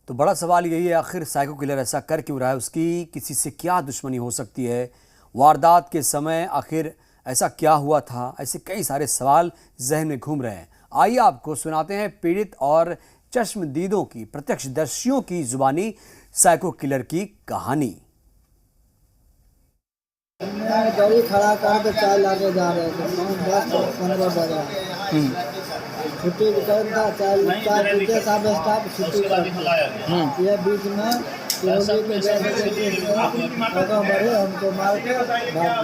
तो बड़ा सवाल यही है, आखिर साइको किलर ऐसा कर क्यों रहा है? उसकी किसी से क्या दुश्मनी हो सकती है? वारदात के समय आखिर ऐसा क्या हुआ था? ऐसे कई सारे सवाल जहन में घूम रहे हैं। आइए आपको सुनाते हैं पीड़ित और चश्मदीदों की, प्रत्यक्षदर्शियों की जुबानी साइको किलर की कहानी। मैं गाड़ी खड़ा करके चाय लाके जा रहे थे, 10-15 बजा। छुट्टी टाइम था, चाय पीते साहब स्टाफ छुट्टी कर ये बीच में सिरोली के जैसे आगे बढ़े, हमको मार के भाग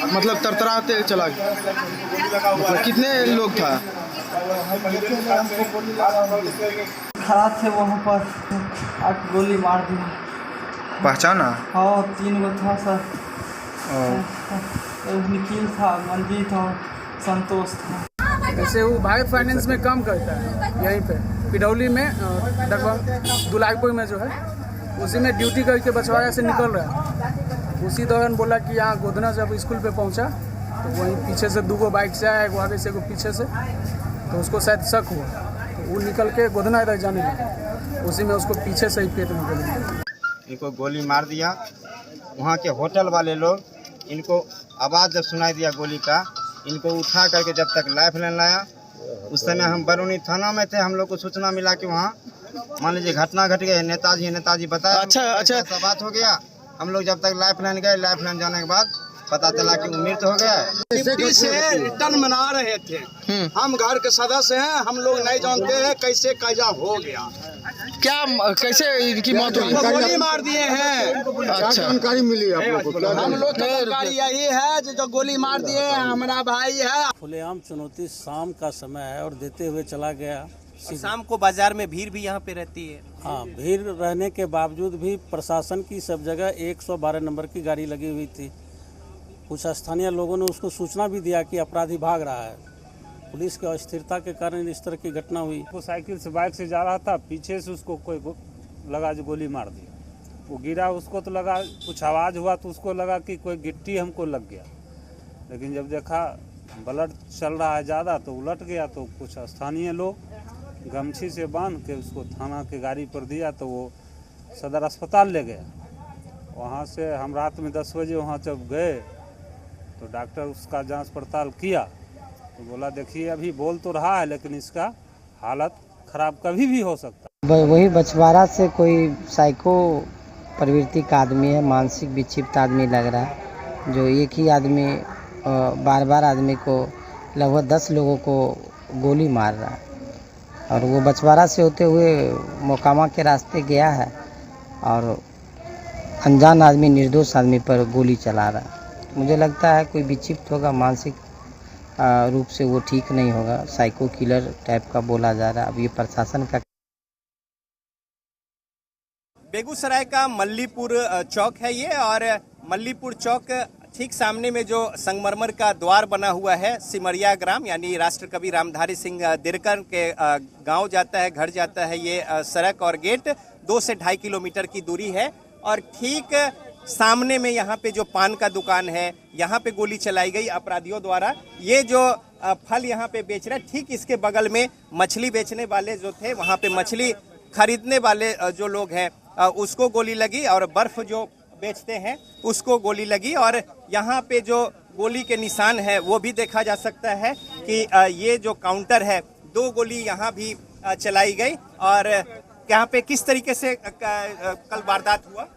मतलब तरतराते चला गया। मतलब कितने लोग था? खड़ा थे वहाँ पर, 8 गोली मार दिया। पहचाना? हाँ, 3 गो था सर। निखिल था, मंजीत था, संतोष था। जैसे वो भाई फाइनेंस में काम करता है यहीं पे पिडौली में, लगभग दुलाईपुर में जो है, उसी में ड्यूटी करके बछवाड़ा से निकल रहा है। उसी दौरान बोला कि यहाँ गोदना जब स्कूल पे पहुँचा तो वहीं पीछे से 2 बाइक से आया, एक आगे से एक पीछे से, तो उसको शायद शक हुआ तो वो निकल के गोदना इधर जाने लगा। उसी में उसको पीछे से ही पेट में गोली मारी। इनको गोली मार दिया। वहाँ के होटल वाले लोग, इनको आवाज़ जब सुनाई दिया गोली का, इनको उठा करके जब तक लाइफ लाइन लाया, उस समय हम बरौनी थाना में थे। हम लोग को सूचना मिला कि वहाँ मान लीजिए घटना घट गई, नेताजी बताया। अच्छा ऐसा बात हो गया। हम लोग जब तक लाइफ लाइन गए, लाइफ लाइन जाने के बाद पता चला कि वो मृत हो गया। डिप्टी से रिटर्न मना रहे थे। हम घर के सदस्य हैं, हम लोग नहीं जानते हैं कैसे कैसा हो गया, क्या कैसे इनकी मौत हुई? गोली मार दिए हैं। अच्छा, जानकारी मिली आप लोग को? हम लोग को जानकारी यही है जो गोली मार दिए हैं, हमारा भाई है। खुलेआम चुनौती शाम का समय है और देते हुए चला गया। शाम को बाजार में भीड़ भी यहाँ पे रहती है। हाँ, भीड़ रहने के बावजूद भी प्रशासन की सब जगह 112 नंबर की गाड़ी लगी हुई थी। कुछ स्थानीय लोगों ने उसको सूचना भी दिया कि अपराधी भाग रहा है। पुलिस की अस्थिरता के कारण इस तरह की घटना हुई। वो साइकिल से बाइक से जा रहा था, पीछे से उसको कोई लगा जो गोली मार दिया। वो गिरा, उसको तो लगा, कुछ आवाज़ हुआ तो उसको लगा कि कोई गिट्टी हमको लग गया, लेकिन जब देखा ब्लड चल रहा है ज़्यादा तो उलट गया। तो कुछ स्थानीय लोग गमछी से बांध के उसको थाना के गाड़ी पर दिया तो वो सदर अस्पताल ले गया। वहाँ से हम रात में 10 बजे वहाँ जब गए तो डॉक्टर उसका जांच पड़ताल किया तो बोला देखिए अभी बोल तो रहा है लेकिन इसका हालत खराब कभी भी हो सकता है। वही बछवाड़ा से कोई साइको प्रवृत्ति का आदमी है, मानसिक विक्षिप्त आदमी लग रहा है, जो एक ही आदमी बार बार आदमी को, लगभग 10 लोगों को गोली मार रहा है। और वो बछवाड़ा से होते हुए मोकामा के रास्ते गया है और अनजान आदमी, निर्दोष आदमी पर गोली चला रहा है। मुझे लगता है कोई विक्षिप्त होगा, मानसिक रूप से वो ठीक नहीं होगा, साइको किलर टाइप का बोला जा रहा है। अब ये प्रशासन का। बेगूसराय का मल्लीपुर चौक है ये, और मल्लीपुर चौक ठीक सामने में जो संगमरमर का द्वार बना हुआ है, सिमरिया ग्राम यानी राष्ट्रकवि रामधारी सिंह दिनकर के गांव जाता है, घर जाता है ये सड़क और गेट 2 से 2.5 किलोमीटर की दूरी है। और ठीक सामने में यहाँ पे जो पान का दुकान है, यहाँ पे गोली चलाई गई अपराधियों द्वारा। ये जो फल यहाँ पे बेच रहा है, ठीक इसके बगल में मछली बेचने वाले जो थे, वहाँ पे मछली खरीदने वाले जो लोग हैं उसको गोली लगी, और बर्फ जो बेचते हैं उसको गोली लगी। और यहाँ पे जो गोली के निशान है वो भी देखा जा सकता है कि ये जो काउंटर है, 2 गोली यहाँ भी चलाई गई। और यहाँ पे किस तरीके से कल वारदात हुआ?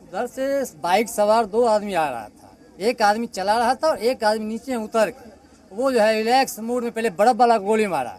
उधर से बाइक सवार 2 आदमी आ रहा था, एक आदमी चला रहा था और एक आदमी नीचे उतर के वो जो है रिलैक्स मूड में पहले बड़ा वाला गोली मारा,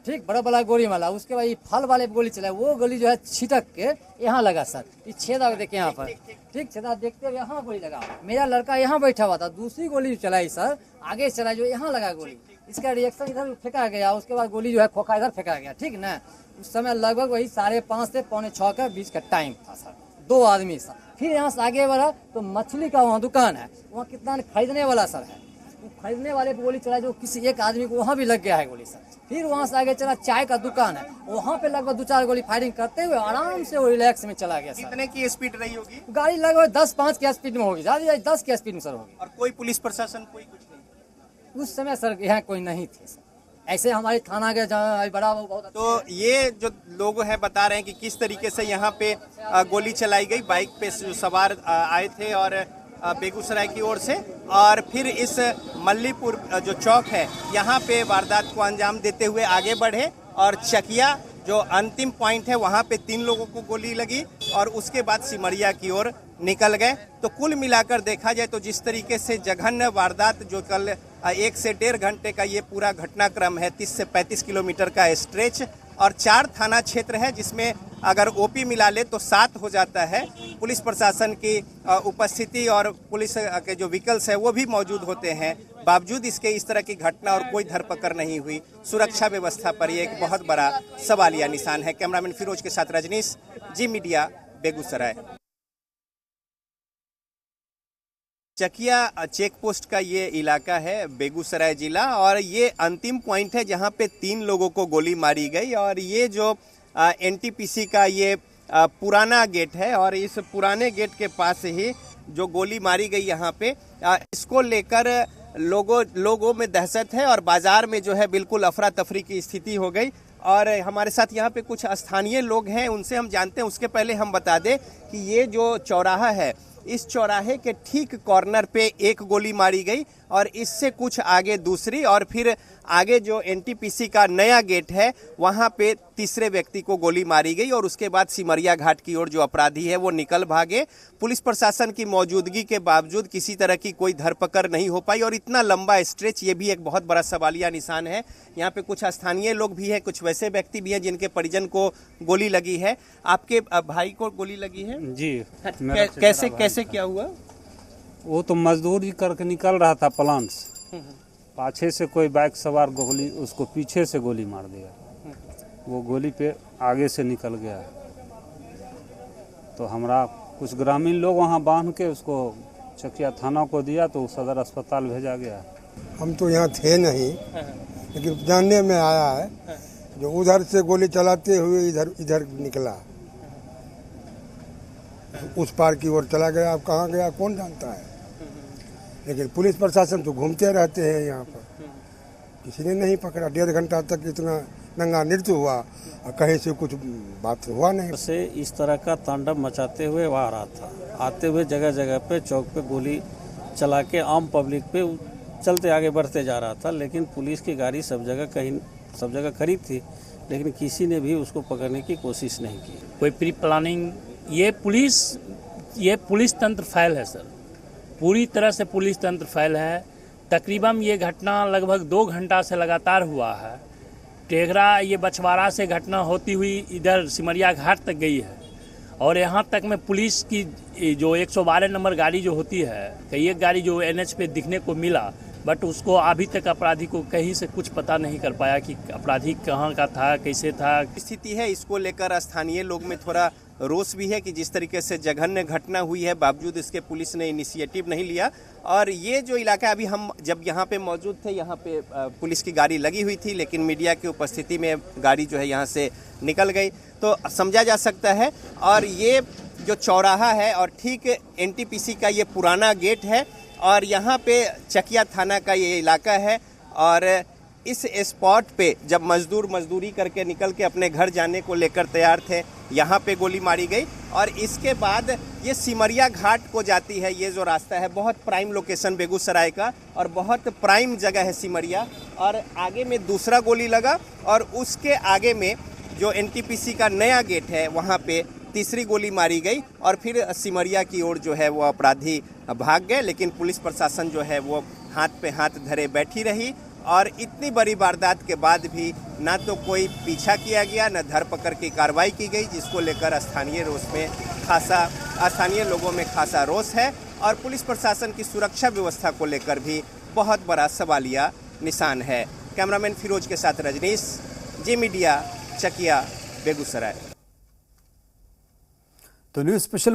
ठीक, बड़ा वाला गोली मारा। उसके बाद ये फल वाले गोली चला, वो गोली जो है छिटक के यहाँ लगा सर, ये छेदा देखे यहाँ पर, ठीक, छेदा देखते हुए यहाँ गोली लगा। मेरा लड़का यहाँ बैठा हुआ था, दूसरी गोली चलाई सर, आगे चला जो यहाँ लगा गोली, इसका रिएक्शन इधर फेंका गया, उसके बाद गोली जो है खोखा इधर फेंका गया, ठीक ना। उस समय लगभग वही 5:30 से 5:45 के बीच का टाइम था सर। 2 आदमी सर, फिर यहाँ से आगे बढ़ा तो मछली का वहाँ दुकान है, वहाँ कितना खरीदने वाला सर है, वो खरीदने वाले पे गोली चला, जो किसी एक आदमी को वहाँ भी लग गया है गोली सर। फिर वहाँ से आगे चला, चाय का दुकान है, वहाँ पे लगभग 2-4 गोली फायरिंग करते हुए आराम से वो रिलैक्स में चला गया सर। कितने की स्पीड रही होगी? गाड़ी लगभग 10-5 की स्पीड में होगी, ज़्यादा 10 की स्पीड में सर होगी। और कोई पुलिस प्रशासन कोई कुछ नहीं? उस समय सर यहाँ कोई नहीं थे सर, ऐसे हमारे थाना के जहाँ बड़ा वो बहुत अच्छा तो ये जो लोग हैं बता रहे हैं कि किस तरीके से यहाँ पे गोली चलाई गई, बाइक पे जो सवार आए थे और बेगूसराय की ओर से, और फिर इस मल्लीपुर जो चौक है यहाँ पे वारदात को अंजाम देते हुए आगे बढ़े और चकिया जो अंतिम पॉइंट है वहाँ पे 3 लोगों को गोली लगी और उसके बाद सिमरिया की ओर निकल गए। तो कुल मिलाकर देखा जाए तो जिस तरीके से जघन्य वारदात जो कल 1 से 1.5 घंटे का ये पूरा घटनाक्रम है, 30 से 35 किलोमीटर का स्ट्रेच और 4 थाना क्षेत्र है, जिसमें अगर ओपी मिला ले तो 7 हो जाता है। पुलिस प्रशासन की उपस्थिति और पुलिस के जो व्हीकल्स है वो भी मौजूद होते हैं, बावजूद इसके इस तरह की घटना और कोई धरपकड़ नहीं हुई। सुरक्षा व्यवस्था पर ये एक बहुत बड़ा सवालिया निशान है। कैमरामैन फिरोज के साथ Rajneesh, Zee media, Begusarai. Chakia check post का ये इलाका है बेगूसराय जिला और ये अंतिम पॉइंट है जहाँ पे 3 लोगों को गोली मारी गई और ये जो एनटीपीसी का ये पुराना गेट है और इस पुराने गेट के पास ही जो गोली मारी गई यहाँ पे, इसको लेकर लोगों में दहशत है और बाजार में जो है बिल्कुल अफरा तफरी की स्थिति हो गई। और हमारे साथ यहाँ पे कुछ स्थानीय लोग हैं, उनसे हम जानते हैं। उसके पहले हम बता दें कि ये जो चौराहा है, इस चौराहे के ठीक कॉर्नर पे एक गोली मारी गई और इससे कुछ आगे दूसरी, और फिर आगे जो एनटीपीसी का नया गेट है वहाँ पे तीसरे व्यक्ति को गोली मारी गई और उसके बाद सिमरिया घाट की ओर जो अपराधी है वो निकल भागे। पुलिस प्रशासन की मौजूदगी के बावजूद किसी तरह की कोई धरपकड़ नहीं हो पाई और इतना लंबा स्ट्रेच, ये भी एक बहुत बड़ा सवालिया निशान है। यहाँ पे कुछ स्थानीय लोग भी हैं, कुछ वैसे व्यक्ति भी हैं जिनके परिजन को गोली लगी है। आपके भाई को गोली लगी है? जी। कैसे क्या हुआ? वो तो मजदूरी करके निकल रहा था प्लान से, पाछे से कोई बाइक सवार गोली उसको पीछे से गोली मार दिया, वो गोली पे आगे से निकल गया। तो हमारा कुछ ग्रामीण लोग वहाँ बांध के उसको चकिया थाना को दिया तो सदर अस्पताल भेजा गया। हम तो यहाँ थे नहीं, लेकिन जानने में आया है जो उधर से गोली चलाते हुए इधर निकला, उस पार की ओर चला गया। अब कहाँ गया कौन जानता है, लेकिन पुलिस प्रशासन तो घूमते रहते हैं यहाँ पर, किसी ने नहीं पकड़ा। 1.5 घंटा तक इतना नंगा नृत्य हुआ और कहीं से कुछ बात हुआ नहीं। से इस तरह का तांडव मचाते हुए वह आ रहा था, आते हुए जगह जगह पे चौक पे गोली चला के आम पब्लिक पे चलते आगे बढ़ते जा रहा था। लेकिन पुलिस की गाड़ी सब जगह खड़ी थी, लेकिन किसी ने भी उसको पकड़ने की कोशिश नहीं की। कोई प्री प्लानिंग, ये पुलिस तंत्र फैल है सर, पूरी तरह से पुलिस तंत्र फैल है। तकरीबन ये घटना लगभग 2 घंटा से लगातार हुआ है। टेघरा ये बछवाड़ा से घटना होती हुई इधर सिमरिया घाट तक गई है और यहाँ तक में पुलिस की जो 112 नंबर गाड़ी जो होती है, कई एक गाड़ी जो NH पे दिखने को मिला, बट उसको अभी तक अपराधी को कहीं से कुछ पता नहीं कर पाया कि अपराधी कहाँ का था, कैसे था। स्थिति है, इसको लेकर स्थानीय लोग में थोड़ा रोष भी है कि जिस तरीके से जघन्य घटना हुई है, बावजूद इसके पुलिस ने इनिशिएटिव नहीं लिया। और ये जो इलाका, अभी हम जब यहाँ पे मौजूद थे, यहाँ पे पुलिस की गाड़ी लगी हुई थी, लेकिन मीडिया की उपस्थिति में गाड़ी जो है यहाँ से निकल गई, तो समझा जा सकता है। और ये जो चौराहा है और ठीक एनटीपीसी का ये पुराना गेट है और यहाँ पे चकिया थाना का ये इलाका है। और इस स्पॉट पे जब मजदूर मजदूरी करके निकल के अपने घर जाने को लेकर तैयार थे, यहाँ पे गोली मारी गई और इसके बाद ये सिमरिया घाट को जाती है। ये जो रास्ता है बहुत प्राइम लोकेशन बेगूसराय का और बहुत प्राइम जगह है सिमरिया। और आगे में दूसरा गोली लगा और उसके आगे में जो एनटीपीसी का नया गेट है वहाँ पे तीसरी गोली मारी गई और फिर सिमरिया की ओर जो है वो अपराधी भाग गए। लेकिन पुलिस प्रशासन जो है वो हाथ पे हाथ धरे बैठी रही और इतनी बड़ी वारदात के बाद भी ना तो कोई पीछा किया गया, न धरपकड़ की कार्रवाई की गई, जिसको लेकर स्थानीय लोगों में खासा रोष है। और पुलिस प्रशासन की सुरक्षा व्यवस्था को लेकर भी बहुत बड़ा सवालिया निशान है। कैमरामैन फिरोज के साथ रजनीश, जी मीडिया, चकिया, बेगूसराय। तो न्यूज़ स्पेशल